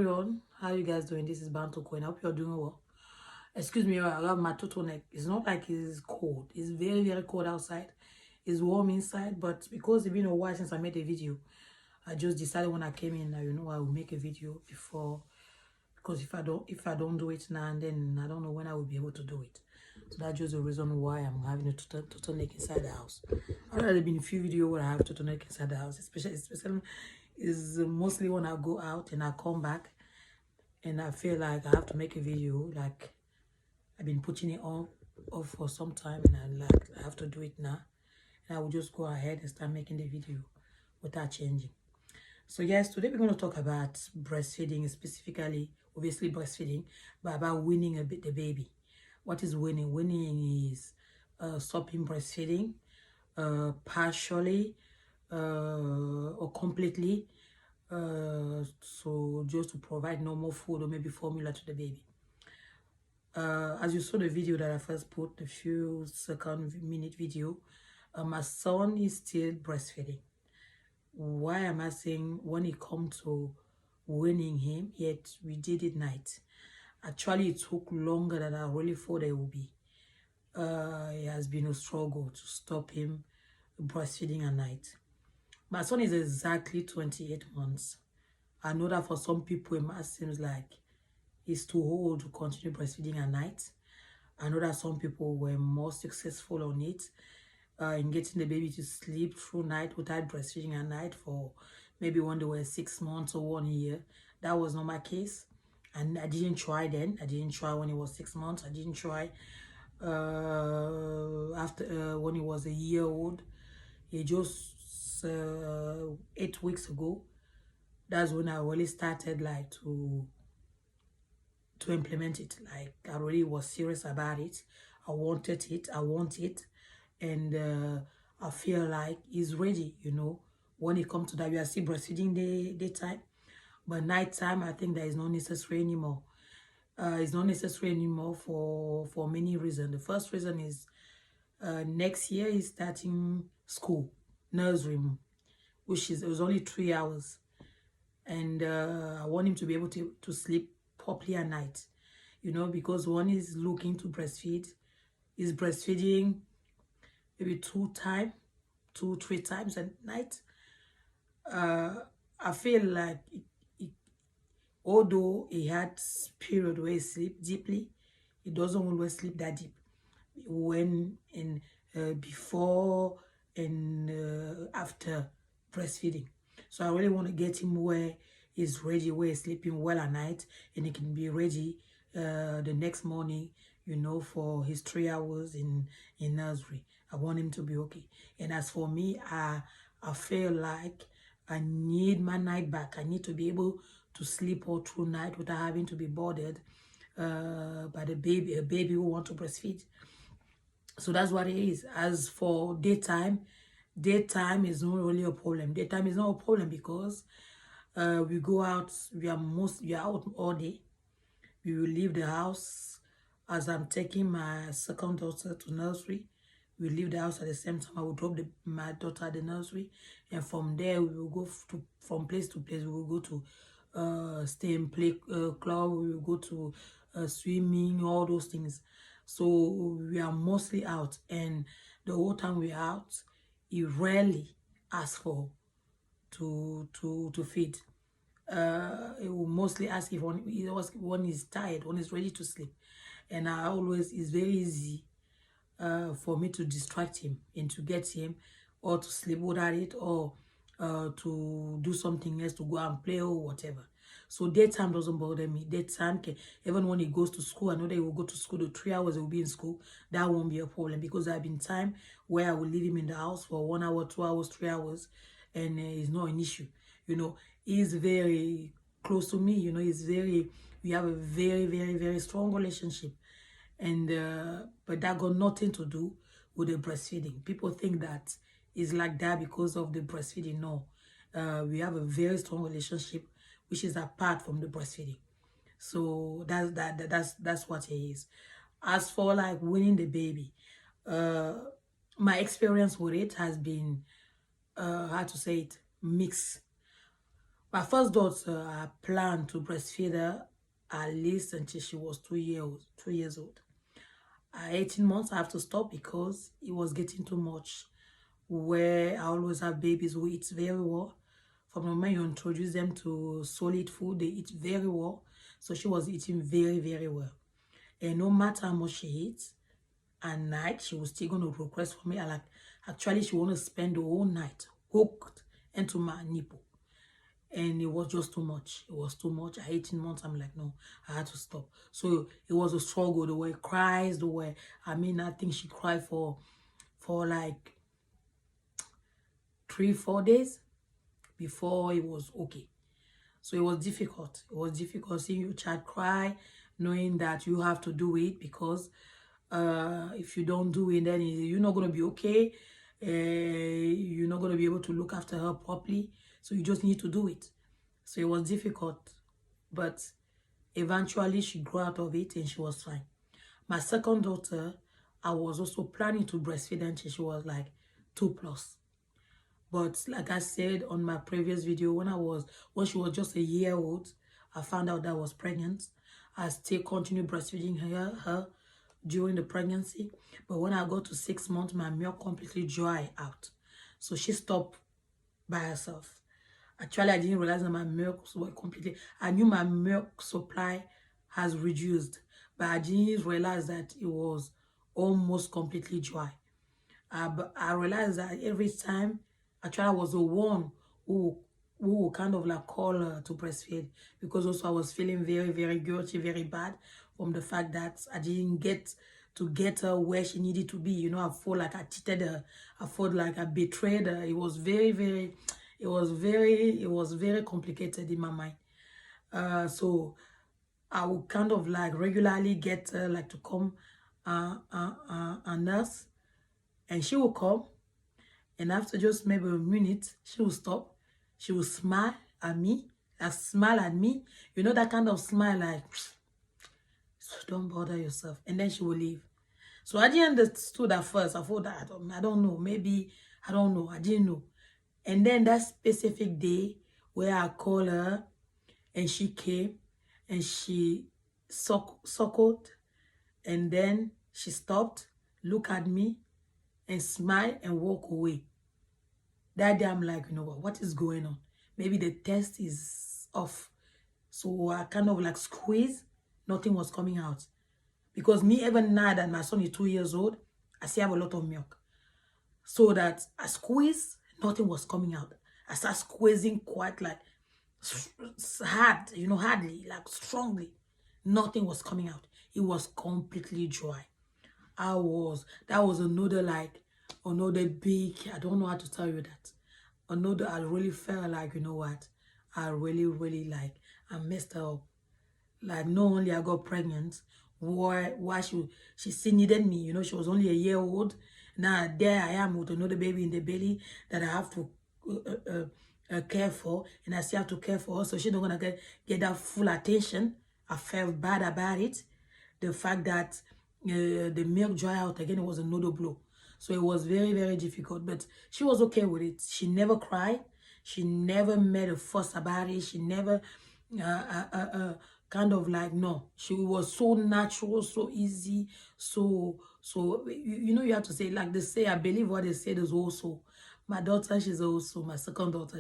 everyone, how you guys doing? This is Bantu Coin. I hope you're doing well. Excuse me, I have my turtleneck. It's not like it's cold. It's very, very cold outside. It's warm inside, but because it's been a while since I made a video, I just decided when I came in, I will make a video before, because if I don't do it now, and then I don't know when I will be able to do it. So that's just the reason why I'm having a turtleneck inside the house. I've already been a few videos where I have turtleneck inside the house, especially is mostly when I go out and I come back and I feel like I have to make a video. Like I've been putting it on off for some time, and I have to do it now. And I will just go ahead and start making the video without changing. So yes, today we're going to talk about breastfeeding, specifically, obviously breastfeeding, but about weaning the baby. What is weaning? Weaning is stopping breastfeeding partially or completely, so just to provide normal food or maybe formula to the baby. As you saw the video that I first put, a few minute video, my son is still breastfeeding. Why am I saying when it comes to weaning him, yet we did it night? Actually, it took longer than I really thought it would be. It has been a struggle to stop him breastfeeding at night. My son is exactly 28 months. I know that for some people, it might seem like it's too old to continue breastfeeding at night. I know that some people were more successful on it, in getting the baby to sleep through night without breastfeeding at night for maybe when they were 6 months or 1 year. That was not my case. And I didn't try then. I didn't try when he was 6 months. I didn't try after when he was a year old. He just 8 weeks ago, that's when I really started like to implement it. Like I really was serious about it. I wanted it. I want it. And I feel like he's ready, when it comes to that. We are still breastfeeding daytime, but nighttime, I think that is not necessary anymore. It's not necessary anymore for many reasons. The first reason is next year he's starting school, nursery, which it was only 3 hours. And I want him to be able to sleep properly at night, because one is looking to breastfeed, is breastfeeding maybe 3 times at night. I feel like although he had period where he sleep deeply, he doesn't always sleep that deep when in before and after breastfeeding. So I really want to get him where he's ready, where he's sleeping well at night, and he can be ready the next morning, for his 3 hours in nursery. I want him to be okay. And as for me, I feel like I need my night back. I need to be able to sleep all through night without having to be bothered by a baby who want to breastfeed. So that's what it is. As for daytime is not really a problem. Daytime is not a problem because we go out, we are out all day. We will leave the house as I'm taking my second daughter to nursery. We leave the house at the same time. I will drop my daughter at the nursery, and from there we will go from place to place. We will go to stay and play club. We will go to swimming, all those things. So we are mostly out, and the whole time we're out, he rarely asks for to feed. He will mostly ask if when he's tired, when he's ready to sleep. And it's very easy for me to distract him and to get him or to sleep without it, or to do something else, to go and play or whatever. So daytime doesn't bother me. Daytime even when he goes to school, I know that he will go to school, the 3 hours he will be in school. That won't be a problem, because there have been time where I will leave him in the house for 1 hour, 2 hours, 3 hours, and it's not an issue. He's very close to me. We have a very, very, very strong relationship. And but that got nothing to do with the breastfeeding. People think that it's like that because of the breastfeeding. No, we have a very strong relationship, which is apart from the breastfeeding. So that's what it is. As for like weaning the baby, my experience with it has been how to say it, mixed. My first daughter, I planned to breastfeed her at least until she was 2 years old. At 18 months, I have to stop because it was getting too much. Where I always have babies who eat very well. From the moment you introduce them to solid food, they eat very well. So she was eating very, very well. And no matter how much she eats, at night, she was still going to request for me. Actually, she want to spend the whole night hooked into my nipple. And it was just too much. It was too much. At 18 months, I'm like, no, I had to stop. So it was a struggle. There were cries. I think she cried for like 3-4 days before it was okay. So it was difficult. It was difficult seeing your child cry, knowing that you have to do it because if you don't do it, then you're not going to be okay. You're not going to be able to look after her properly. So you just need to do it. So it was difficult. But eventually she grew out of it and she was fine. My second daughter, I was also planning to breastfeed until she was like 2+. But like I said on my previous video, when she was just a year old, I found out that I was pregnant. I still continued breastfeeding her during the pregnancy. But when I got to 6 months, my milk completely dried out. So she stopped by herself. Actually, I didn't realize that my milk was completely... I knew my milk supply has reduced, but I didn't realize that it was almost completely dry. But I realized that every time, actually I was the one who would kind of like call her to breastfeed, because also I was feeling very, very guilty, very bad from the fact that I didn't get her where she needed to be. You know, I felt like I cheated her. I felt like I betrayed her. It was it was very complicated in my mind. So I would kind of like regularly get like to come a nurse, and she will come, and after just maybe a minute, she will stop. She will smile at me, You know, that kind of smile, like, so don't bother yourself. And then she will leave. So I didn't understood at first. I thought that, I don't know, maybe, I don't know. I didn't know. And then that specific day where I called her and she came and she suckled, and then she stopped, looked at me and smiled and walked away. That day I'm like, you know what is going on? Maybe the test is off. So I kind of like squeeze, nothing was coming out. Because me, even now that my son is 2 years old, I still have a lot of milk. So that I squeeze, nothing was coming out. I start squeezing quite like hard, you know, hardly, like strongly. Nothing was coming out. It was completely dry. That was another big, I don't know how to tell you that. Another, I really felt like, you know what, I really like, I messed up. Like, not only I got pregnant, why she still needed me, you know, she was only a year old. Now there I am with another baby in the belly that I have to care for, and I still have to care for her, so she's not gonna get that full attention. I felt bad about it. The fact that the milk dry out again, it was another blow. So it was very, very difficult, but she was okay with it. She never cried. She never made a fuss about it. She never kind of like, no. She was so natural, so easy, so you know, you have to say, like they say, I believe what they said is also. My daughter, she's also, my second daughter,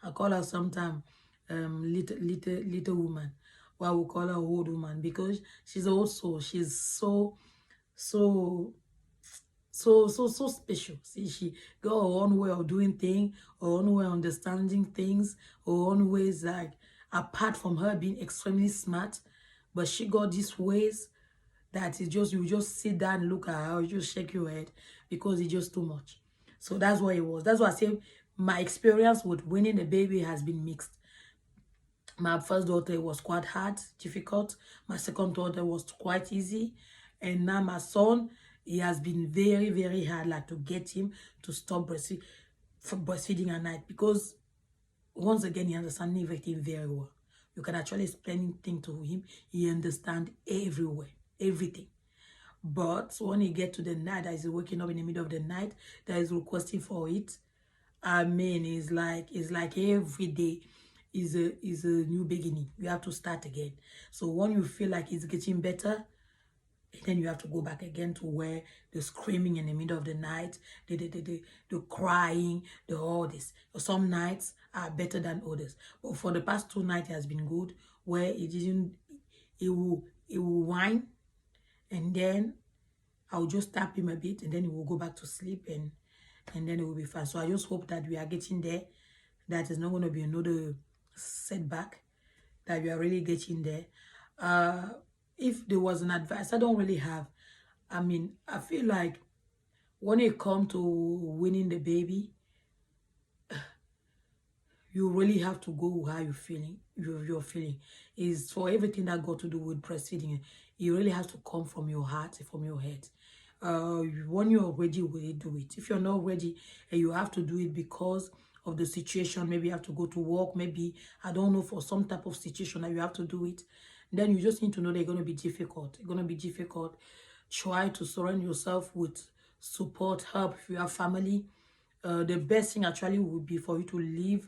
I call her sometimes little woman. Why we call her old woman, because she's so special. See, she got her own way of doing things, her own way of understanding things, her own ways, like, apart from her being extremely smart, but she got these ways that is just, you just sit down and look at her, you just shake your head, because it's just too much. So that's what it was. That's why I say my experience with winning a baby has been mixed. My first daughter was quite hard, difficult. My second daughter was quite easy. And now my son, it has been very, very hard, like, to get him to stop breastfeeding at night. Because, once again, he understands everything very well. You can actually explain things to him. He understands everything. But when he gets to the night, that is waking up in the middle of the night, that is requesting for it, I mean, it's like every day is a new beginning. You have to start again. So when you feel like it's getting better, then you have to go back again to where the screaming in the middle of the night, the crying, the all this. Some nights are better than others. But for the past 2 nights, it has been good, where it didn't, it will whine, and then I'll just tap him a bit, and then he will go back to sleep, and then it will be fine. So I just hope that we are getting there. That is not going to be another setback, that we are really getting there. If there was an advice, I don't really have. I mean, I feel like when it comes to winning the baby, you really have to go with how you're feeling. You're feeling is for everything that got to do with breastfeeding. It really has to come from your heart, from your head. When you're ready, will do it. If you're not ready, and you have to do it because of the situation, maybe you have to go to work, maybe I don't know, for some type of situation that you have to do it, then you just need to know they're going to be difficult. It's going to be difficult. Try to surround yourself with support, help if you have family. The best thing actually would be for you to leave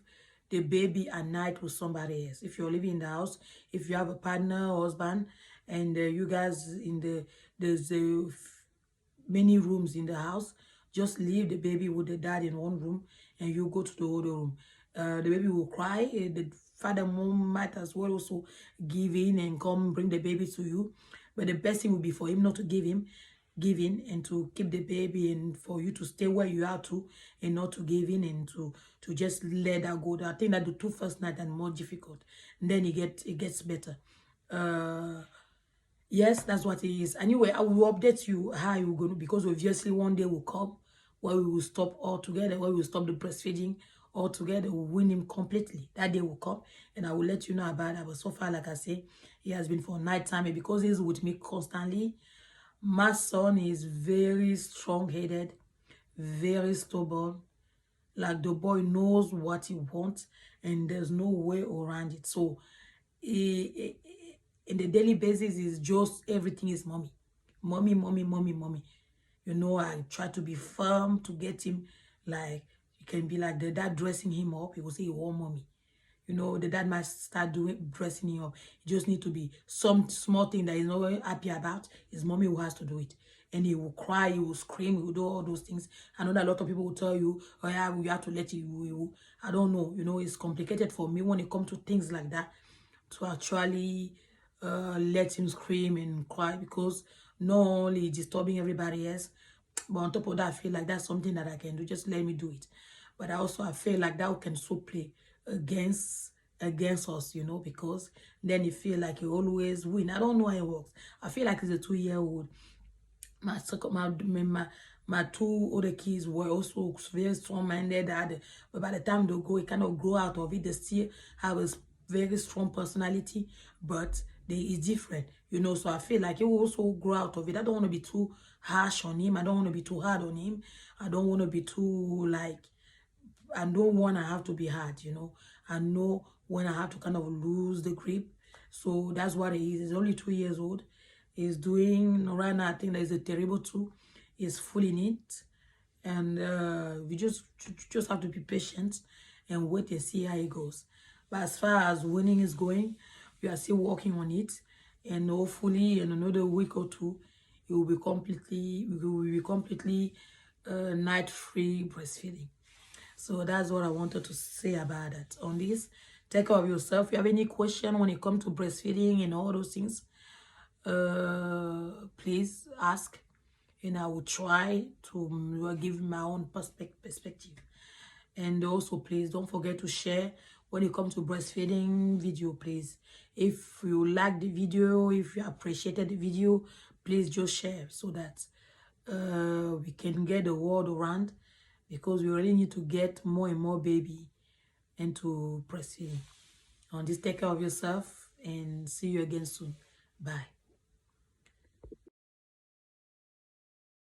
the baby at night with somebody else. If you're living in the house, if you have a partner or husband, and you guys there's many rooms in the house, just leave the baby with the dad in one room, and you go to the other room. The baby will cry. The father, mom might as well also give in and come bring the baby to you. But the best thing would be for him not to give in, and to keep the baby, and for you to stay where you are too, and not to give in, and to just let that go. I think that the two first night are more difficult, and then it gets better. Yes, that's what it is. Anyway, I will update you how you're going to, because obviously one day will come where we will stop altogether, where we will stop the breastfeeding altogether, we'll win him completely. That day will come, and I will let you know about that. But so far, like I say, he has been for nighttime, and because he's with me constantly, my son is very strong-headed, very stubborn. Like, the boy knows what he wants, and there's no way around it. So in the daily basis, is just everything is mommy. Mommy, mommy, mommy, mommy. You know, I try to be firm to get him, like, you can be like the dad dressing him up. He will say, oh, mommy. You know, the dad might start dressing him up. It just need to be some small thing that he's not happy about. His mommy who has to do it. And he will cry, he will scream, he will do all those things. I know that a lot of people will tell you, oh yeah, we have to let you. I don't know. You know, it's complicated for me when it comes to things like that, to actually let him scream and cry, because not only disturbing everybody else, but on top of that, I feel like that's something that I can do. Just let me do it. But I feel like that can so play against us, you know, because then you feel like you always win. I don't know how it works. I feel like it's a 2-year-old. My two other kids were also very strong-minded, but by the time they go, it kind of grow out of it. They still have a very strong personality, but it's different, you know. So I feel like it will also grow out of it. I don't want to be too harsh on him. I don't want to be too hard on him. I don't want to be too, like, I don't want to have to be hard, you know. I know when I have to kind of lose the grip. So that's what it is. He's only 2 years old. He's doing, right now, I think there's a terrible 2. He's fully in it. And we just have to be patient and wait and see how it goes. But as far as winning is going, we are still working on it. And hopefully in another week or 2, it will be completely night-free breastfeeding. So that's what I wanted to say about that. On this, take care of yourself. If you have any question when it comes to breastfeeding and all those things, please ask, and I will try to give my own perspective. And also, please don't forget to share when it comes to breastfeeding video, please. If you like the video, if you appreciated the video, please just share, so that we can get the word around, because we really need to get more and more baby into breastfeeding. On this, take care of yourself, and see you again soon. Bye.